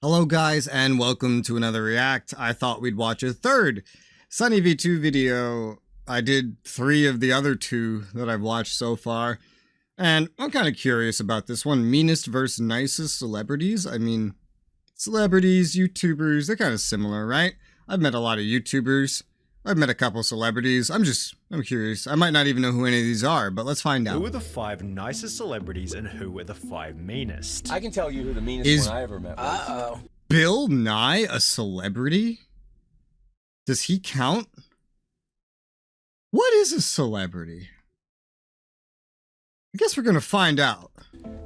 Hello guys and welcome to another react. I thought we'd watch a third SunnyV2 video. I did 3 of the other 2 that I've watched so far. And I'm kind of curious about this one. Meanest versus Nicest celebrities. I mean, celebrities, YouTubers, they're kind of similar, right? I've met a lot of YouTubers. I've met a couple celebrities. I'm curious. I might not even know who any of these are, but let's find out. Who are the 5 nicest celebrities and who are the 5 meanest? I can tell you who the meanest one I ever met was. Uh-oh. Bill Nye a celebrity? Does he count? What is a celebrity? I guess we're gonna find out.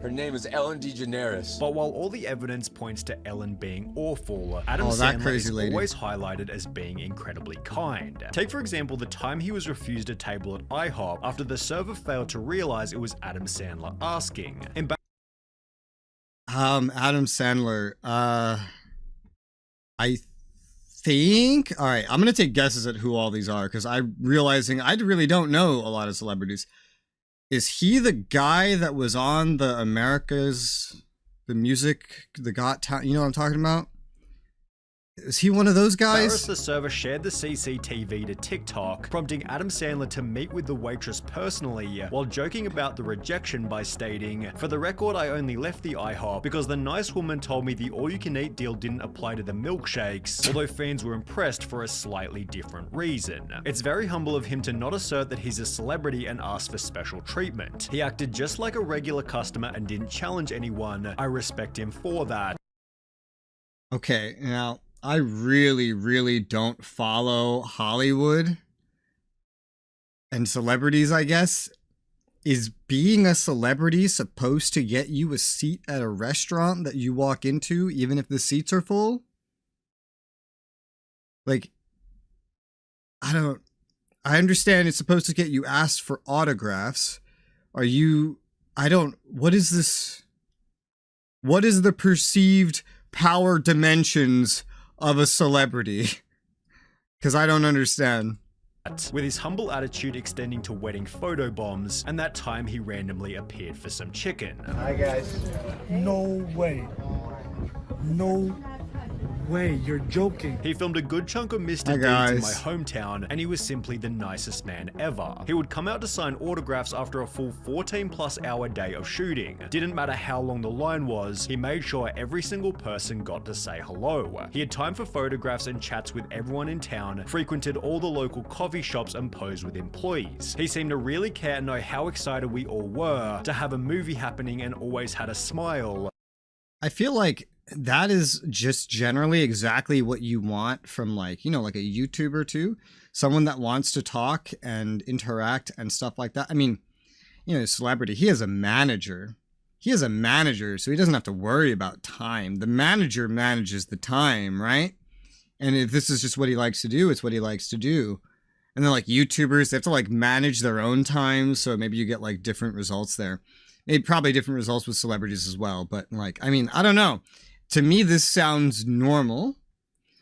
Her name is Ellen DeGeneres. But while all the evidence points to Ellen being awful, Adam that Sandler crazy is lady. always highlighted as being incredibly kind. Take for example the time he was refused a table at IHOP after the server failed to realize it was Adam Sandler asking. Adam Sandler, I think, alright, I'm gonna take guesses at who all these are, because I'm realizing I really don't know a lot of celebrities. Is he the guy that was on the the Got Talent, you know what I'm talking about? Is he one of those guys? Barris, the server, shared the CCTV to TikTok, prompting Adam Sandler to meet with the waitress personally, while joking about the rejection by stating, "For the record, I only left the IHOP because the nice woman told me the all-you-can-eat deal didn't apply to the milkshakes," although fans were impressed for a slightly different reason. It's very humble of him to not assert that he's a celebrity and ask for special treatment. He acted just like a regular customer and didn't challenge anyone. I respect him for that. Okay, now, I really don't follow Hollywood and celebrities, I guess. Is being a celebrity supposed to get you a seat at a restaurant that you walk into, even if the seats are full? Like, I understand it's supposed to get you asked for autographs. What is this? What is the perceived power dimensions of a celebrity? Because I don't understand. With his humble attitude extending to wedding photo bombs, and that time he randomly appeared for some chicken. Hi, guys. No way. No way. You're joking. He filmed a good chunk of Mr. Hi, Deeds guys. in my hometown, and he was simply the nicest man ever. He would come out to sign autographs after a full 14+ hour day of shooting. Didn't matter how long the line was, he made sure every single person got to say hello. He had time for photographs and chats with everyone in town, frequented all the local coffee shops and posed with employees. He seemed to really care and know how excited we all were to have a movie happening and always had a smile. I feel like that is just generally exactly what you want from, like, you know, like a YouTuber too. Someone that wants to talk and interact and stuff like that. I mean, you know, celebrity, he has a manager. He has a manager, so he doesn't have to worry about time. The manager manages the time, right? And if this is just what he likes to do, it's what he likes to do. And then like YouTubers, they have to like manage their own time, so maybe you get like different results there. Maybe probably different results with celebrities as well, but like, I mean, I don't know. To me, this sounds normal,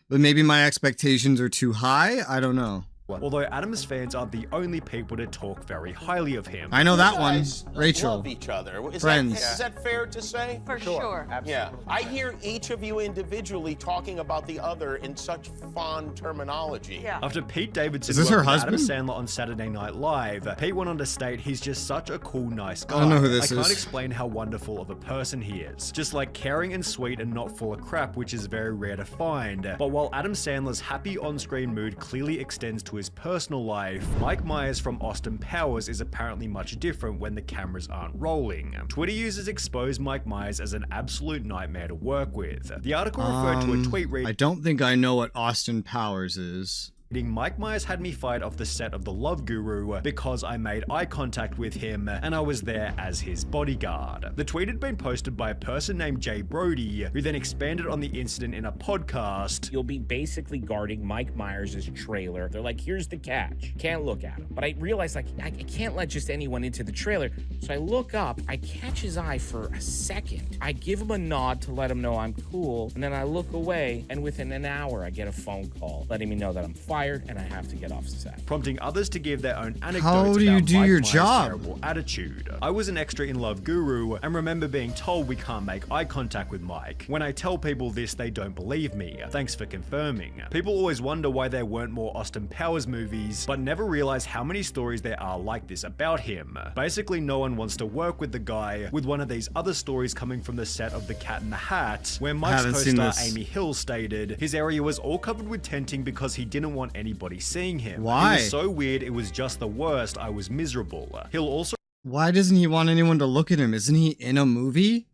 but maybe my expectations are too high. I don't know. Although Adam's fans aren't the only people to talk very highly of him. I know that one. Guys Rachel. love each other. Friends. Is that fair to say? For sure. Yeah. I hear each of you individually talking about the other in such fond terminology. Yeah. After Pete Davidson Is this her worked with husband? Adam Sandler on Saturday Night Live, Pete went on to state he's just such a cool, nice guy. I don't know who this I can't is. explain how wonderful of a person he is. Just like caring and sweet and not full of crap, which is very rare to find. But while Adam Sandler's happy on-screen mood clearly extends to his personal life, Mike Myers from Austin Powers is apparently much different when the cameras aren't rolling. Twitter users expose Mike Myers as an absolute nightmare to work with. The article referred to a tweet reading, I don't think I know what Austin Powers is. "Mike Myers had me fired off the set of The Love Guru because I made eye contact with him and I was there as his bodyguard." The tweet had been posted by a person named Jay Brody, who then expanded on the incident in a podcast. You'll be basically guarding Mike Myers' trailer. They're like, here's the catch. Can't look at him. But I realized, like, I can't let just anyone into the trailer. So I look up, I catch his eye for a second. I give him a nod to let him know I'm cool. And then I look away, and within an hour, I get a phone call letting me know that I'm fired. fired and I have to get off set. Prompting others to give their own anecdotes How do you about do Mike your Myers' job? terrible attitude. I was an extra in Love Guru and remember being told we can't make eye contact with Mike. When I tell people this, they don't believe me. Thanks for confirming. People always wonder why there weren't more Austin Powers movies, but never realize how many stories there are like this about him. Basically, no one wants to work with the guy, with one of these other stories coming from the set of The Cat in the Hat, where Mike's co-star Amy Hill stated his area was all covered with tenting because he didn't want anybody seeing him. Why? It was so weird, it was just the worst. I was miserable. Hill also Why doesn't he want anyone to look at him? Isn't he in a movie?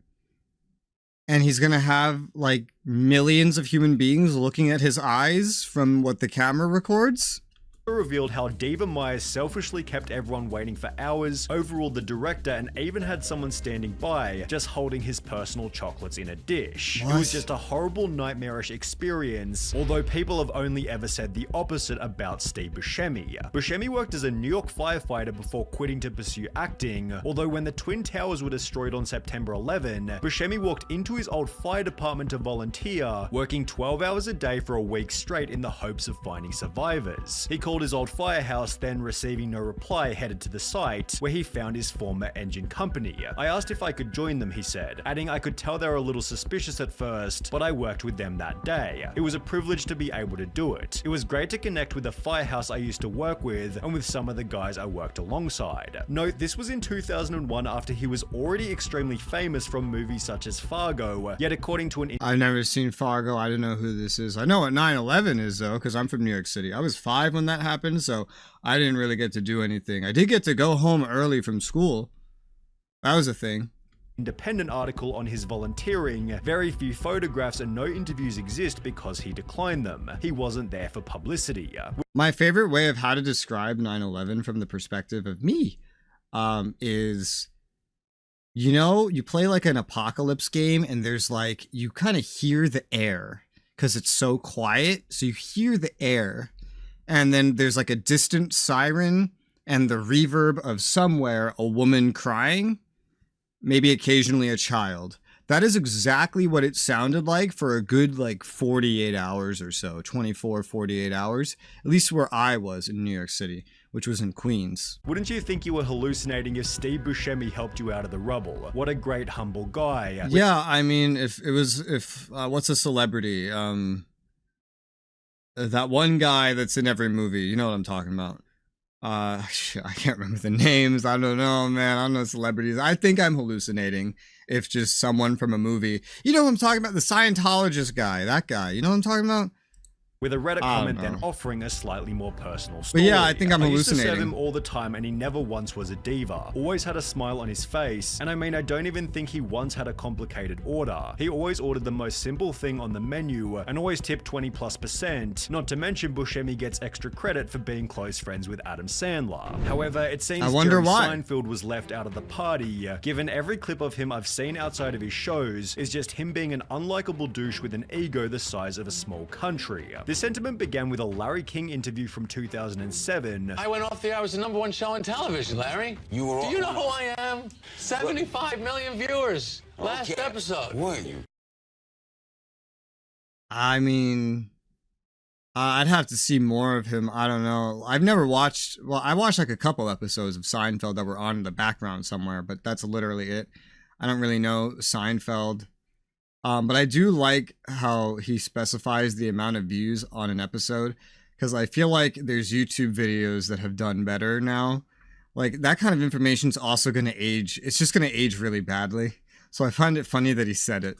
And he's gonna have like millions of human beings looking at his eyes from what the camera records? revealed how Diva Myers selfishly kept everyone waiting for hours, overruled the director, and even had someone standing by, just holding his personal chocolates in a dish. What? It was just a horrible, nightmarish experience, although people have only ever said the opposite about Steve Buscemi. Buscemi worked as a New York firefighter before quitting to pursue acting, although when the Twin Towers were destroyed on September 11, Buscemi walked into his old fire department to volunteer, working 12 hours a day for a week straight in the hopes of finding survivors. He called his old firehouse, then receiving no reply, headed to the site, where he found his former engine company. I asked if I could join them, he said, adding I could tell they were a little suspicious at first, but I worked with them that day. It was a privilege to be able to do it. It was great to connect with the firehouse I used to work with, and with some of the guys I worked alongside. Note, this was in 2001 after he was already extremely famous from movies such as Fargo, yet according to an I've never seen Fargo. I don't know who this is. I know what 9/11 is, though, because I'm from New York City. I was 5 when that happened, so I didn't really get to do anything. I did get to go home early from school. That was a thing. independent article on his volunteering, very few photographs and no interviews exist because he declined them. He wasn't there for publicity. My favorite way of how to describe 9/11 from the perspective of me is, you know, you play like an apocalypse game and there's like, you kind of hear the air because it's so quiet. So you hear the air and then there's like a distant siren and the reverb of somewhere a woman crying, maybe occasionally a child. That is exactly what it sounded like for a good like 48 hours or so, 24, 48 hours, at least where I was in New York City, which was in Queens. Wouldn't you think you were hallucinating if Steve Buscemi helped you out of the rubble? What a great, humble guy. Yeah, I mean, if what's a celebrity? That one guy that's in every movie, you know what I'm talking about. I can't remember the names. I don't know, man. I don't know celebrities. I think I'm hallucinating if just someone from a movie. You know what I'm talking about? The Scientologist guy, that guy. You know what I'm talking about? With a Reddit comment then offering a slightly more personal story. But yeah, I think I'm I used to serve hallucinating. him all the time and he never once was a diva. Always had a smile on his face, and I mean, I don't even think he once had a complicated order. He always ordered the most simple thing on the menu and always tipped 20+%, not to mention Buscemi gets extra credit for being close friends with Adam Sandler. However, it seems I wonder Jerry why. Seinfeld was left out of the party, given every clip of him I've seen outside of his shows is just him being an unlikable douche with an ego the size of a small country. This sentiment began with a Larry King interview from 2007. I went off the air. I was the #1 show on television, Larry. You were Do you know who I am? 75 million viewers. Last Okay. episode. Were you? I mean, I'd have to see more of him. I don't know. I've never watched, well, I watched like a couple episodes of Seinfeld that were on in the background somewhere, but that's literally it. I don't really know Seinfeld. But I do like how he specifies the amount of views on an episode, because I feel like there's YouTube videos that have done better now. Like, that kind of information is also going to age. It's just going to age really badly. So I find it funny that he said it.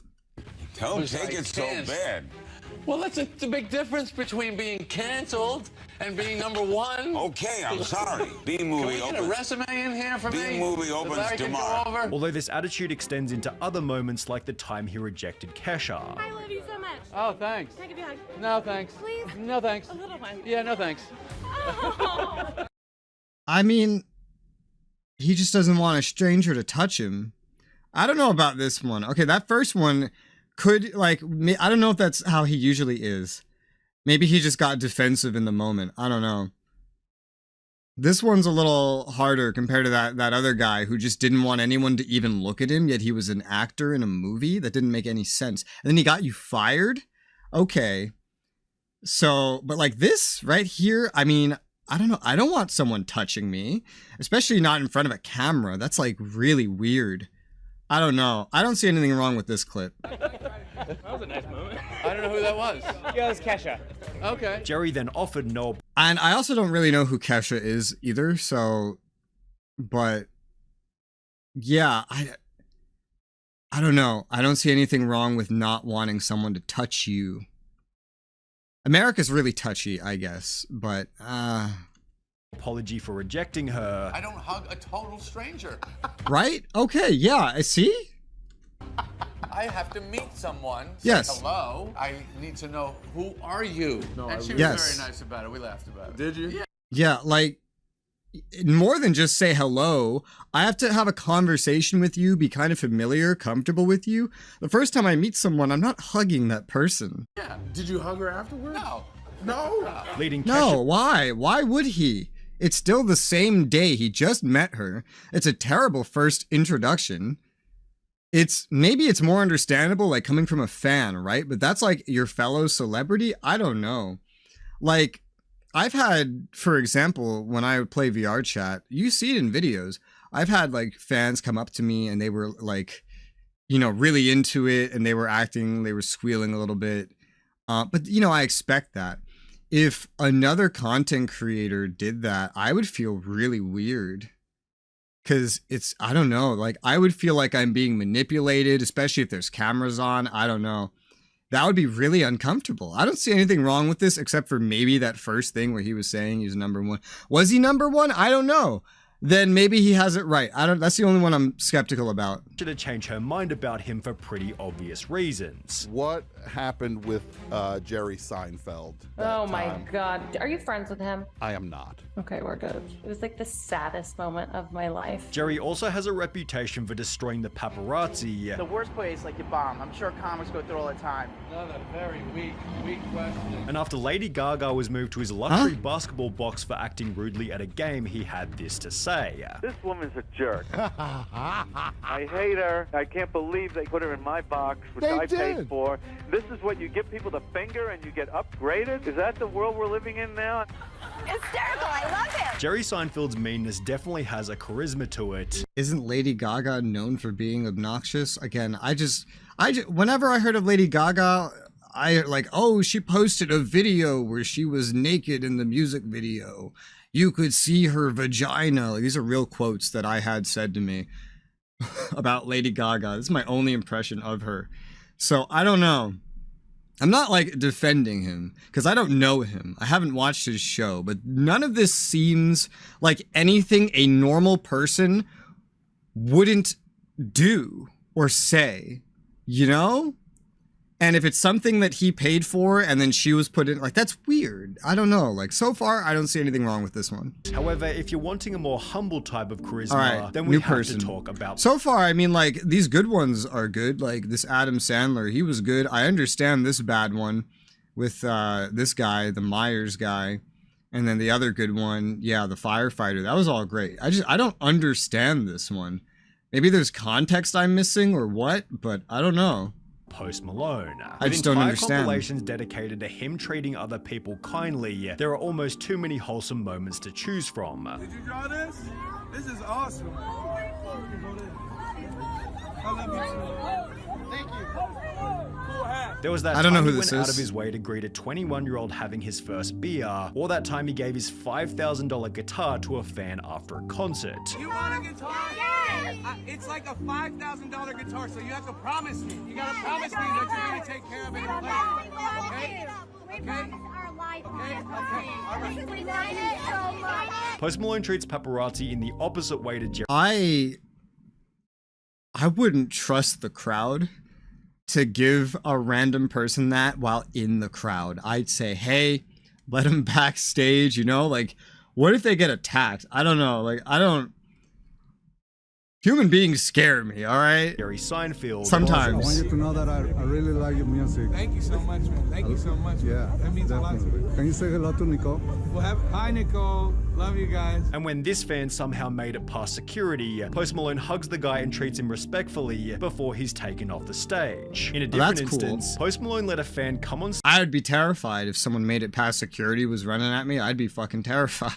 Don't Was take I it so can't. bad. Well, that's the big difference between being canceled and being #1. Okay, I'm sorry. B-movie Can we get a opens. resume in here for me? B-movie that opens Larry can go tomorrow. over? Although this attitude extends into other moments like the time he rejected Kesha. I love you so much. Oh, thanks. Can I give you a hug? No, thanks. Please? No, thanks. A little one. Yeah, no, thanks. Oh. I mean, he just doesn't want a stranger to touch him. I don't know about this one. Okay, that first one could, like, I don't know if that's how he usually is. Maybe he just got defensive in the moment. I don't know. This one's a little harder compared to that other guy who just didn't want anyone to even look at him, yet he was an actor in a movie. That didn't make any sense. And then he got you fired? Okay. So, but like this right here, I mean, I don't know. I don't want someone touching me, especially not in front of a camera. That's like really weird. I don't know. I don't see anything wrong with this clip. That was a nice moment. I don't know who that was. Yeah, it was Kesha. Okay. Jerry then offered Noel And I also don't really know who Kesha is either. So, but yeah, I don't know. I don't see anything wrong with not wanting someone to touch you. America's really touchy, I guess, but apology for rejecting her. I don't hug a total stranger. right? Okay, yeah, I see. I have to meet someone. Say Yes. hello. I need to know, who are you? And she was Yes. very nice about it. We laughed about it. Did you? Yeah, like more than just say hello, I have to have a conversation with you, be kind of familiar, comfortable with you. The first time I meet someone, I'm not hugging that person. Yeah. Did you hug her afterwards? No. No. Leading No, why? Why would he? It's still the same day. He just met her. It's a terrible first introduction. Maybe it's more understandable, like coming from a fan, right? But that's like your fellow celebrity. I don't know. Like, I've had, for example, when I would play VR chat, you see it in videos. I've had like fans come up to me and they were like, you know, really into it and they were squealing a little bit. But you know, I expect that. If another content creator did that, I would feel really weird. Cause I don't know, like I would feel like I'm being manipulated, especially if there's cameras on. I don't know. That would be really uncomfortable. I don't see anything wrong with this except for maybe that first thing where he was saying he was number one. Was he number one? I don't know. Then maybe he has it right. That's the only one I'm skeptical about. to change her mind about him for pretty obvious reasons. What happened with Jerry Seinfeld? Oh my God. Are you friends with him? I am not. Okay, we're good. It was like the saddest moment of my life. Jerry also has a reputation for destroying the paparazzi. The worst place, like you bomb. I'm sure comics go through all the time. Another very weak question. And after Lady Gaga was moved to his luxury basketball box for acting rudely at a game, he had this to say. This woman's a jerk. I hate her. I can't believe they put her in my box, which I paid for. This is what you give people the finger and you get upgraded? Is that the world we're living in now? Hysterical. I love him. Jerry Seinfeld's meanness definitely has a charisma to it. Isn't Lady Gaga known for being obnoxious? Again, whenever I heard of Lady Gaga, I like, oh, she posted a video where she was naked in the music video. You could see her vagina. Like, these are real quotes that I had said to me about Lady Gaga. This is my only impression of her. So I don't know. I'm not like defending him because I don't know him. I haven't watched his show, but none of this seems like anything a normal person wouldn't do or say, you know? And if it's something that he paid for and then she was put in, like, that's weird. I don't know. Like, so far, I don't see anything wrong with this one. However, if you're wanting a more humble type of charisma, then we new have person. to talk about... So far, I mean, like, these good ones are good. Like, this Adam Sandler, he was good. I understand this bad one with this guy, the Myers guy. And then the other good one, yeah, the firefighter. That was all great. I don't understand this one. Maybe there's context I'm missing or what, but I don't know. Post Malone. I just don't understand. Compilations dedicated to him treating other people kindly, there are almost too many wholesome moments to choose from. Did you draw this? This is awesome. I love you too. Thank you. Cool hat. There was that I don't know time who he this went out is. of his way to greet a 21-year-old having his first beer, or that time he gave his $5,000 guitar to a fan after a concert. You want a guitar? Yes. It's like a $5,000 guitar, so you have to promise me. You gotta promise me that you're gonna take care of it and play it. Okay? Okay? Post Malone treats paparazzi in the opposite way to Jerry. I wouldn't trust the crowd to give a random person that while in the crowd. I'd say, hey, let them backstage, you know? Like, what if they get attacked? I don't know. Like, Human beings scare me, all right? Jerry Seinfeld. Sometimes. I want you to know that I really like your music. Thank you so much, man. Thank you so much. Yeah, That means a lot to me. Can you say hello to Nicole? Well, hi, Nicole. Love you guys. And when this fan somehow made it past security, Post Malone hugs the guy and treats him respectfully before he's taken off the stage. In a different that's cool. instance, Post Malone let a fan come on I would be terrified if someone made it past security, was running at me. I'd be fucking terrified.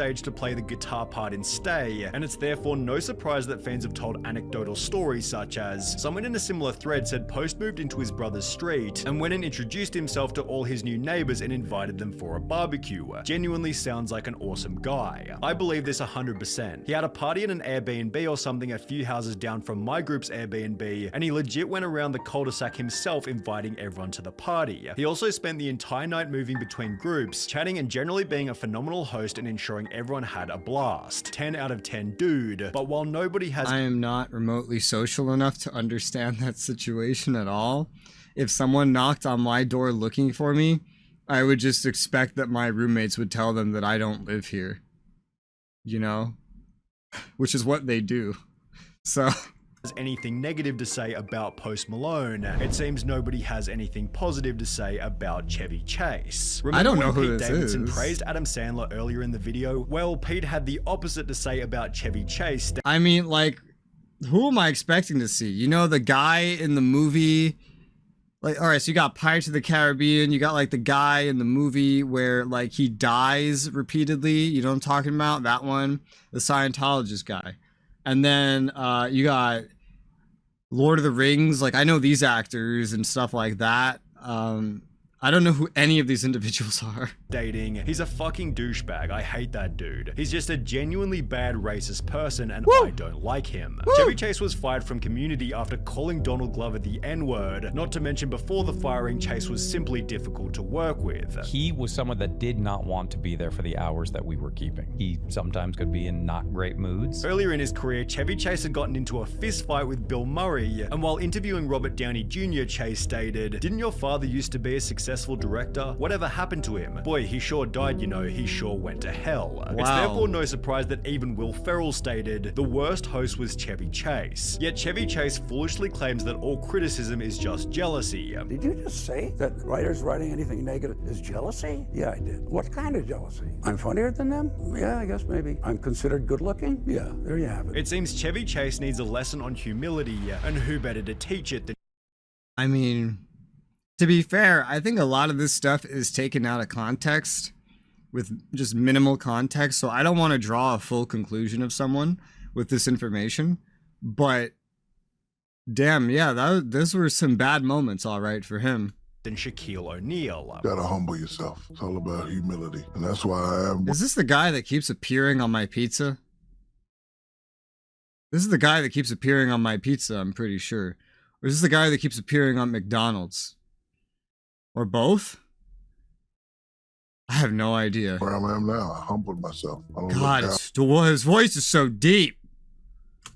stage to play the guitar part in Stay, and it's therefore no surprise that fans have told anecdotal stories such as someone in a similar thread said Post moved into his brother's street and went and introduced himself to all his new neighbors and invited them for a barbecue. Genuinely sounds like an awesome guy. I believe this 100%. He had a party in an Airbnb or something a few houses down from my group's Airbnb, and he legit went around the cul-de-sac himself inviting everyone to the party. He also spent the entire night moving between groups, chatting and generally being a phenomenal host and ensuring everyone had a blast. 10 out of 10 dude. But while nobody has— I am not remotely social enough to understand that situation at all. If someone knocked on my door looking for me, I would just expect that my roommates would tell them that I don't live here. You know? Which is what they do. So— has anything negative to say about Post Malone, it seems nobody has anything positive to say about Chevy Chase. Remember I don't know when who Pete this Davidson is. praised Adam Sandler earlier in the video? Well, Pete had the opposite to say about Chevy Chase. I mean, like, who am I expecting to see? You know, the guy in the movie, like, all right, so you got Pirates of the Caribbean, you got like the guy in the movie where like he dies repeatedly, you know what I'm talking about? That one, the Scientologist guy. And then you got Lord of the Rings, like I know these actors and stuff like that. I don't know who any of these individuals are. Dating. He's a fucking douchebag. I hate that dude. He's just a genuinely bad racist person and I don't like him. Chevy Chase was fired from Community after calling Donald Glover the N-word, not to mention before the firing, Chase was simply difficult to work with. He was someone that did not want to be there for the hours that we were keeping. He sometimes could be in not great moods. Earlier in his career, Chevy Chase had gotten into a fist fight with Bill Murray, and while interviewing Robert Downey Jr., Chase stated, "Didn't your father used to be a successful director? Whatever happened to him? Boy, he sure died, you know, he sure went to hell." It's therefore no surprise that even Will Ferrell stated, the worst host was Chevy Chase. Yet Chevy Chase foolishly claims that all criticism is just jealousy. Did you just say that writers writing anything negative is jealousy? Yeah, I did. What kind of jealousy? I'm funnier than them? Yeah, I guess maybe. I'm considered good looking? Yeah, there you have it. It seems Chevy Chase needs a lesson on humility, and who better to teach it than— I mean, to be fair, I think a lot of this stuff is taken out of context with just minimal context. So I don't want to draw a full conclusion of someone with this information, but damn, yeah, those were some bad moments, all right, for him. than Shaquille O'Neal. Gotta humble yourself. It's all about humility. And that's why I am. Is this the guy that keeps appearing on my pizza? This is the guy that keeps appearing on my pizza, I'm pretty sure. Or is this the guy that keeps appearing on McDonald's? Or both? I have no idea. Where I am now, I humbled myself. I don't God, look his voice is so deep.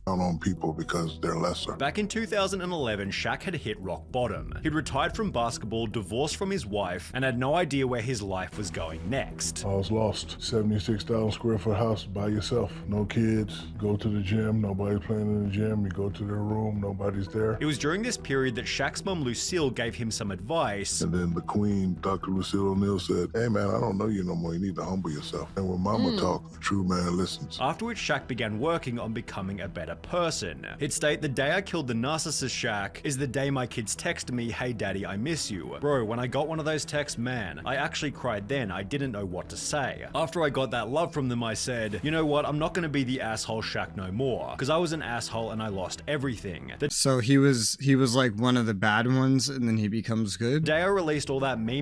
down on people because they're lesser. Back in 2011, Shaq had hit rock bottom. He'd retired from basketball, divorced from his wife, and had no idea where his life was going next. I was lost. 76,000 square foot house by yourself. No kids. Go to the gym. Nobody's playing in the gym. You go to their room. Nobody's there. It was during this period that Shaq's mum Lucille gave him some advice. And then the queen, Dr. Lucille O'Neal, said, "Hey man, I don't know you no more. You need to humble yourself." And when mama talks, a true man listens. After which Shaq began working on becoming a better person. He'd state, "The day I killed the narcissist Shaq is the day my kids text me, 'Hey daddy, I miss you.' Bro, when I got one of those texts, man, I actually cried then. I didn't know what to say. After I got that love from them, I said, you know what, I'm not gonna be the asshole Shaq no more. Because I was an asshole and I lost everything." So he was like one of the bad ones and then he becomes good? The day I released all that me,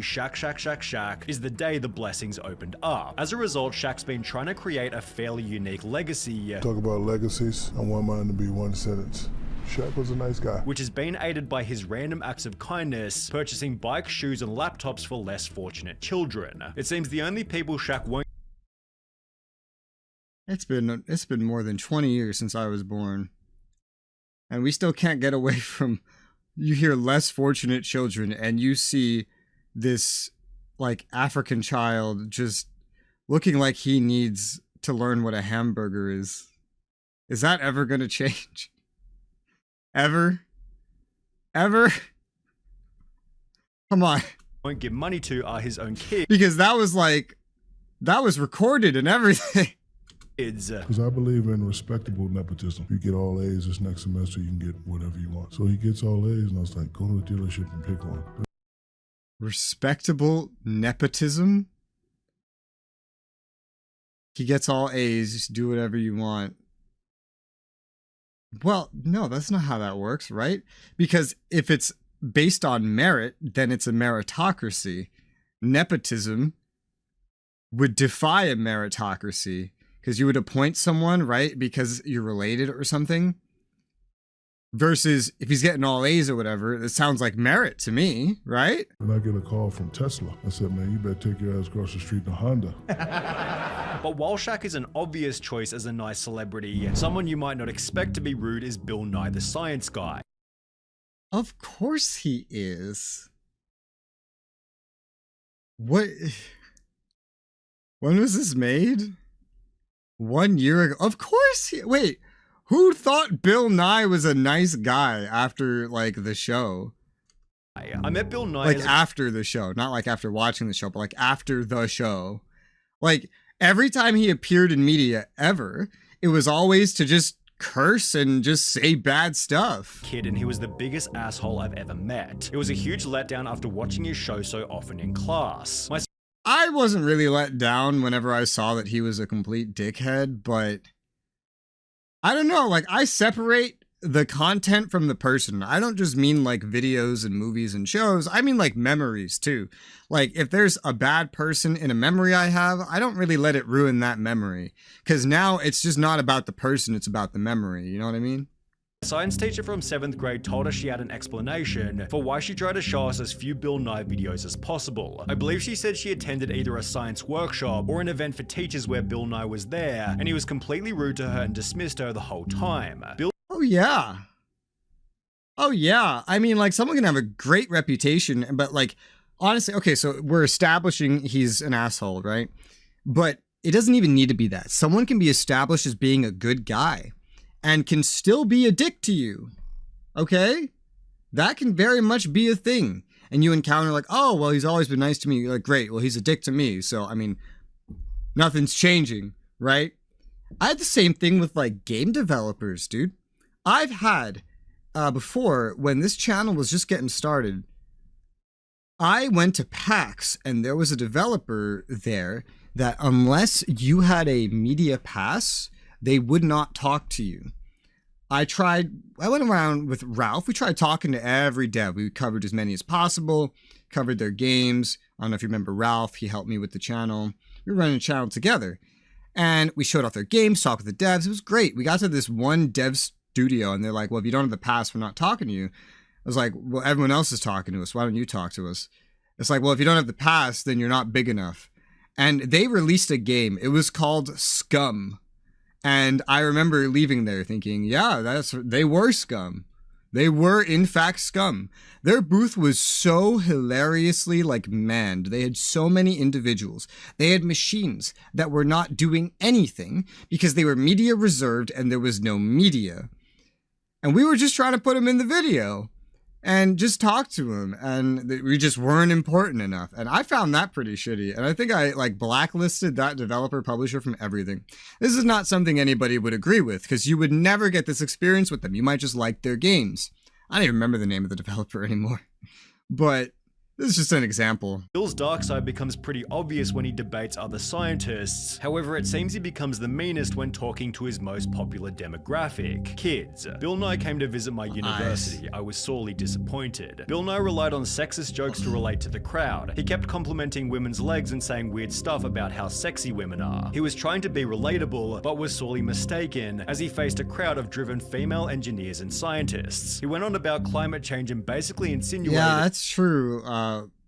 Shaq is the day the blessings opened up. As a result, Shaq's been trying to create a fairly unique legacy. Talk about legacies. I want mine to be one sentence. Shaq was a nice guy. Which has been aided by his random acts of kindness, purchasing bikes, shoes, and laptops for less fortunate children. It seems the only people Shaq won't— It's been more than 20 years since I was born. And we still can't get away from, you hear less fortunate children and you see this like African child just looking like he needs to learn what a hamburger is. Is that ever going to change? Ever? Ever? Come on. Won't give money to are his own kids. Because that was recorded and everything. Because I believe in respectable nepotism. You get all A's this next semester, you can get whatever you want. So he gets all A's, and I was like, go to the dealership and pick one. Respectable nepotism? He gets all A's, just do whatever you want. Well, no, that's not how that works, right? Because if it's based on merit, then it's a meritocracy. Nepotism would defy a meritocracy. Because you would appoint someone, right? Because you're related or something. Versus if he's getting all A's or whatever, it sounds like merit to me, right? And I get a call from Tesla. I said, man, you better take your ass across the street to Honda. But while Shaq is an obvious choice as a nice celebrity, someone you might not expect to be rude is Bill Nye the Science Guy. Of course he is. What? When was this made? 1 year ago. Of course he... Wait, who thought Bill Nye was a nice guy after, like, the show? I met Bill Nye like after the show, not like after watching the show, but like after the show. Like every time he appeared in media ever, it was always to just curse and just say bad stuff. Kid, and he was the biggest asshole I've ever met. It was a huge letdown after watching his show so often in class. I wasn't really let down whenever I saw that he was a complete dickhead, but I don't know, like I separate the content from the person. I don't just mean like videos and movies and shows. I mean like memories too. Like if there's a bad person in a memory I have, I don't really let it ruin that memory. Because now it's just not about the person, it's about the memory. You know what I mean? A science teacher from 7th grade told us she had an explanation for why she tried to show us as few Bill Nye videos as possible. I believe she said she attended either a science workshop or an event for teachers where Bill Nye was there, and he was completely rude to her and dismissed her the whole time. Oh yeah. Oh yeah. I mean, like someone can have a great reputation, but like honestly, okay, so we're establishing he's an asshole, right? But it doesn't even need to be that. Someone can be established as being a good guy and can still be a dick to you. Okay? That can very much be a thing. And you encounter like, oh, well, he's always been nice to me. You're like, great, well, he's a dick to me. So, I mean, nothing's changing, right? I had the same thing with like game developers, dude. I've had, before, when this channel was just getting started, I went to PAX and there was a developer there that unless you had a media pass, they would not talk to you. I went around with Ralph. We tried talking to every dev. We covered as many as possible, covered their games. I don't know if you remember Ralph. He helped me with the channel. We were running a channel together. And we showed off their games, talked with the devs. It was great. We got to this one dev studio and they're like, well, if you don't have the pass, we're not talking to you. I was like, well, everyone else is talking to us. Why don't you talk to us? It's like, well, if you don't have the pass, then you're not big enough. And they released a game. It was called Scum. And I remember leaving there thinking, yeah, they were scum. They were, in fact, scum. Their booth was so hilariously, like, manned. They had so many individuals. They had machines that were not doing anything because they were media reserved and there was no media. And we were just trying to put them in the video and just talk to them. And we just weren't important enough. And I found that pretty shitty. And I think I, like, blacklisted that developer publisher from everything. This is not something anybody would agree with because you would never get this experience with them. You might just like their games. I don't even remember the name of the developer anymore. But this is just an example. Bill's dark side becomes pretty obvious when he debates other scientists. However, it seems he becomes the meanest when talking to his most popular demographic, kids. Bill Nye came to visit my university. I was sorely disappointed. Bill Nye relied on sexist jokes to relate to the crowd. He kept complimenting women's legs and saying weird stuff about how sexy women are. He was trying to be relatable, but was sorely mistaken, as he faced a crowd of driven female engineers and scientists. He went on about climate change and basically insinuated— Yeah, that's true.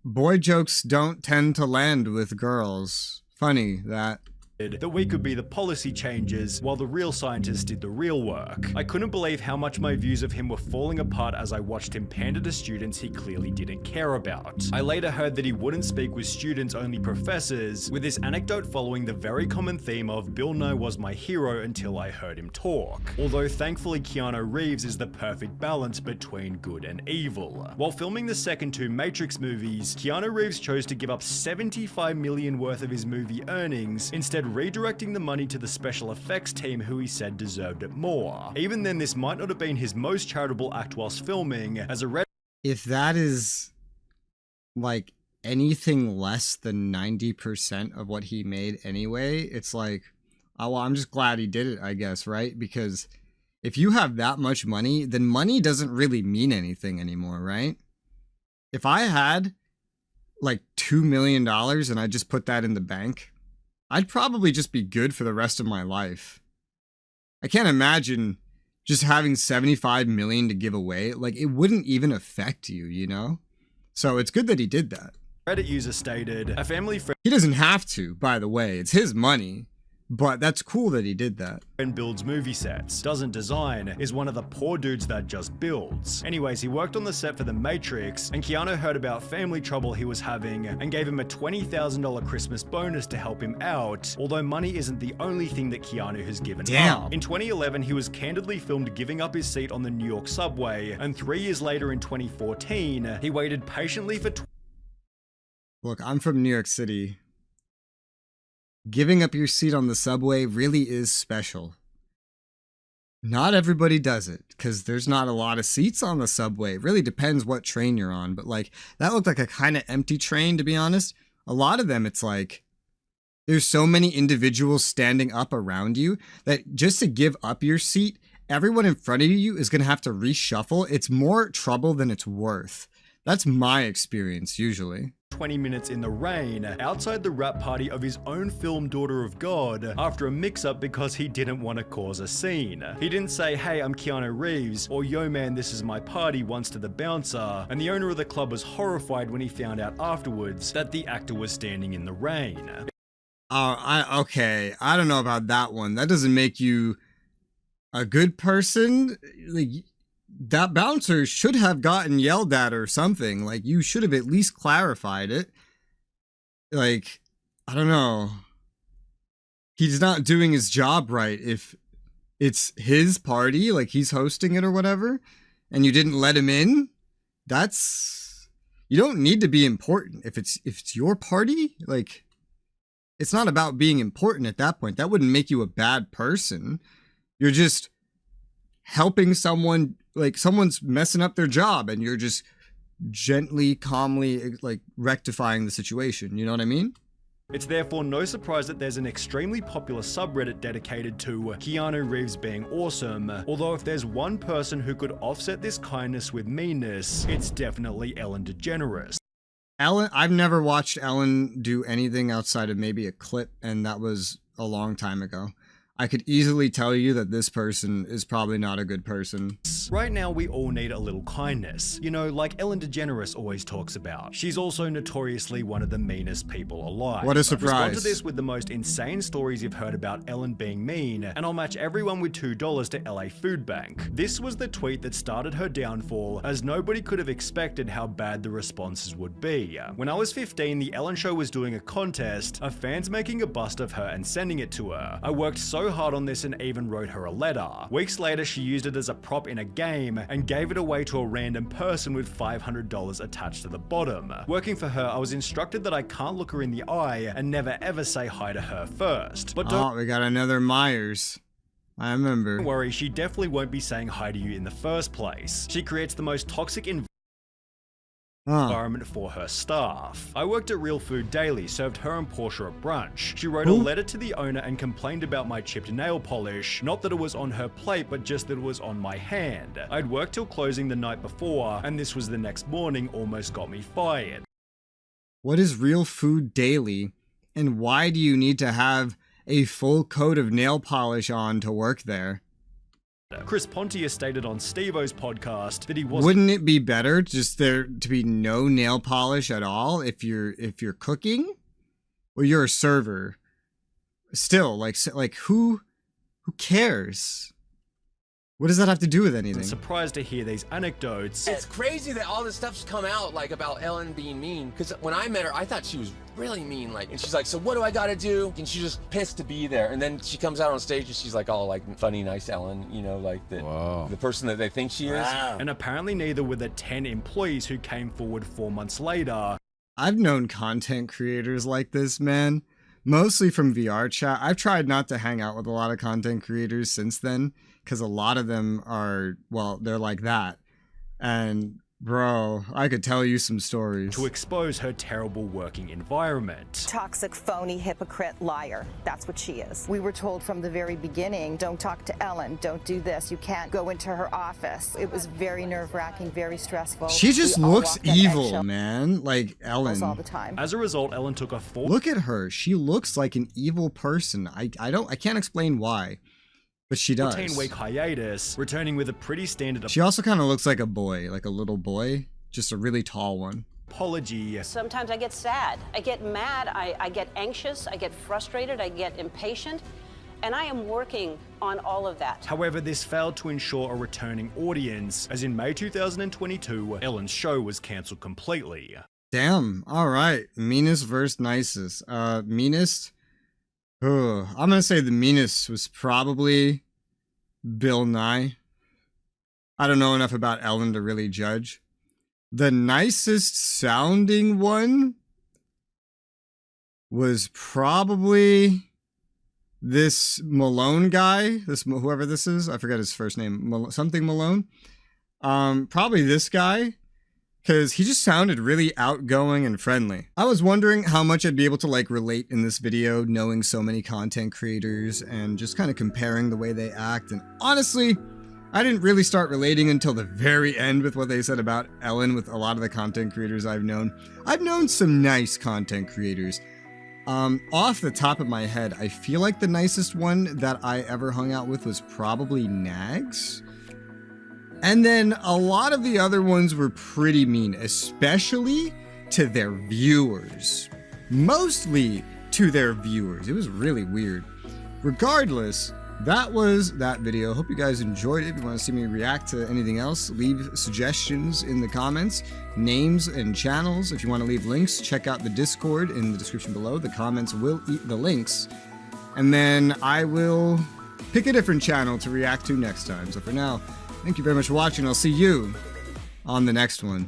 Boy jokes don't tend to land with girls. Funny that. that we could be the policy changers while the real scientists did the real work. I couldn't believe how much my views of him were falling apart as I watched him pander to students he clearly didn't care about. I later heard that he wouldn't speak with students, only professors, with this anecdote following the very common theme of Bill Nye was my hero until I heard him talk. Although thankfully Keanu Reeves is the perfect balance between good and evil. While filming the second two Matrix movies, Keanu Reeves chose to give up $75 million worth of his movie earnings, instead redirecting the money to the special effects team who he said deserved it more. Even then, this might not have been his most charitable act whilst filming, as a If that is like anything less than 90% of what he made anyway, it's like, oh, well, I'm just glad he did it, I guess, right? Because if you have that much money, then money doesn't really mean anything anymore, right? If I had like $2 million and I just put that in the bank, I'd probably just be good for the rest of my life. I can't imagine just having 75 million to give away. Like, it wouldn't even affect you, you know? So it's good that he did that. Reddit user stated, a family friend He doesn't have to, by the way. It's his money. But that's cool that he did that. builds movie sets, doesn't design, is one of the poor dudes that just builds. Anyways, he worked on the set for The Matrix, and Keanu heard about family trouble he was having and gave him a $20,000 Christmas bonus to help him out, although money isn't the only thing that Keanu has given up. In 2011, he was candidly filmed giving up his seat on the New York subway, and 3 years later in 2014, he waited patiently for Look, I'm from New York City. Giving up your seat on the subway really is special. Not everybody does it, because there's not a lot of seats on the subway. It really depends what train you're on, but like, that looked like a kind of empty train, to be honest. A lot of them, it's like, there's so many individuals standing up around you that just to give up your seat, everyone in front of you is going to have to reshuffle. It's more trouble than it's worth. That's my experience, usually. 20 minutes in the rain outside the rap party of his own film Daughter of God after a mix-up because he didn't want to cause a scene. He didn't say, hey, I'm Keanu Reeves, or yo man, this is my party once to the bouncer, and the owner of the club was horrified when he found out afterwards that the actor was standing in the rain. Okay, I don't know about that one. That doesn't make you a good person. Like, that bouncer should have gotten yelled at or something. Like, you should have at least clarified it. Like, I don't know. He's not doing his job right if it's his party, like he's hosting it or whatever, and you didn't let him in. That's... You don't need to be important. If it's your party, like, it's not about being important at that point. That wouldn't make you a bad person. You're just helping someone, like someone's messing up their job and you're just gently, calmly, like rectifying the situation. You know what I mean? It's therefore no surprise that there's an extremely popular subreddit dedicated to Keanu Reeves being awesome, although if there's one person who could offset this kindness with meanness, it's definitely Ellen DeGeneres. Ellen, I've never watched Ellen do anything outside of maybe a clip, and that was a long time ago. I could easily tell you that this person is probably not a good person. Right now, we all need a little kindness. You know, like Ellen DeGeneres always talks about. She's also notoriously one of the meanest people alive. What a surprise. Respond to this with the most insane stories you've heard about Ellen being mean, and I'll match everyone with $2 to LA Food Bank. This was the tweet that started her downfall, as nobody could have expected how bad the responses would be. When I was 15, the Ellen Show was doing a contest of fans making a bust of her and sending it to her. I worked so hard on this and even wrote her a letter. Weeks later, she used it as a prop in a game and gave it away to a random person with $500 attached to the bottom. Working for her, I was instructed that I can't look her in the eye and never ever say hi to her first. But don't we got another Myers. I remember. Don't worry, she definitely won't be saying hi to you in the first place. She creates the most toxic environment for her staff. I worked at Real Food Daily, served her and Portia a brunch. She wrote a letter to the owner and complained about my chipped nail polish. Not that it was on her plate, but just that it was on my hand. I'd worked till closing the night before, and this was the next morning, almost got me fired. What is Real Food Daily, and why do you need to have a full coat of nail polish on to work there? Chris Pontius stated on Steve-O's podcast that he wasn't... Wouldn't it be better just there to be no nail polish at all if you're cooking? Or you're a server? still, like who cares? What does that have to do with anything? I'm surprised to hear these anecdotes. It's crazy that all this stuff's come out, like, about Ellen being mean. Because when I met her, I thought she was really mean. Like, and she's like, so what do I gotta do? And she's just pissed to be there. And then she comes out on stage and she's like, all like funny, nice Ellen, you know, like the person that they think she is. And apparently neither were the 10 employees who came forward 4 months later. I've known content creators like this, man. Mostly from VR chat. I've tried not to hang out with a lot of content creators since then, because a lot of them are, well, they're like that. And bro, I could tell you some stories. To expose her terrible working environment. Toxic, phony, hypocrite, liar. That's what she is. We were told from the very beginning, don't talk to Ellen, don't do this, you can't go into her office. It was very nerve-wracking, very stressful. She just looks evil, man. Like Ellen. All the time. As a result, Ellen took a fall. Look at her. She looks like an evil person. I can't explain why. But she does. 14-week hiatus, returning with a pretty standard. She also kind of looks like a boy, like a little boy, just a really tall one. Apology. Sometimes I get sad, I get mad, I get anxious, I get frustrated, I get impatient, and I am working on all of that. However, this failed to ensure a returning audience, as in May 2022, Ellen's show was cancelled completely. Damn. All right. Meanest versus Nicest. Meanest. I'm gonna say the meanest was probably Bill Nye. I don't know enough about Ellen to really judge. The nicest sounding one was probably this Malone guy. Whoever this is, I forget his first name. Something Malone. Probably this guy. Because he just sounded really outgoing and friendly. I was wondering how much I'd be able to like relate in this video, knowing so many content creators and just kind of comparing the way they act. And honestly, I didn't really start relating until the very end with what they said about Ellen with a lot of the content creators I've known. I've known some nice content creators. Off the top of my head, I feel like the nicest one that I ever hung out with was probably Nags. And then a lot of the other ones were pretty mean, especially to their viewers. Mostly to their viewers. It was really weird. Regardless, that was that video. Hope you guys enjoyed it. If you want to see me react to anything else, leave suggestions in the comments, names and channels. If you want to leave links, check out the Discord in the description below. The comments will eat the links. And then I will pick a different channel to react to next time. So for now, thank you very much for watching. I'll see you on the next one.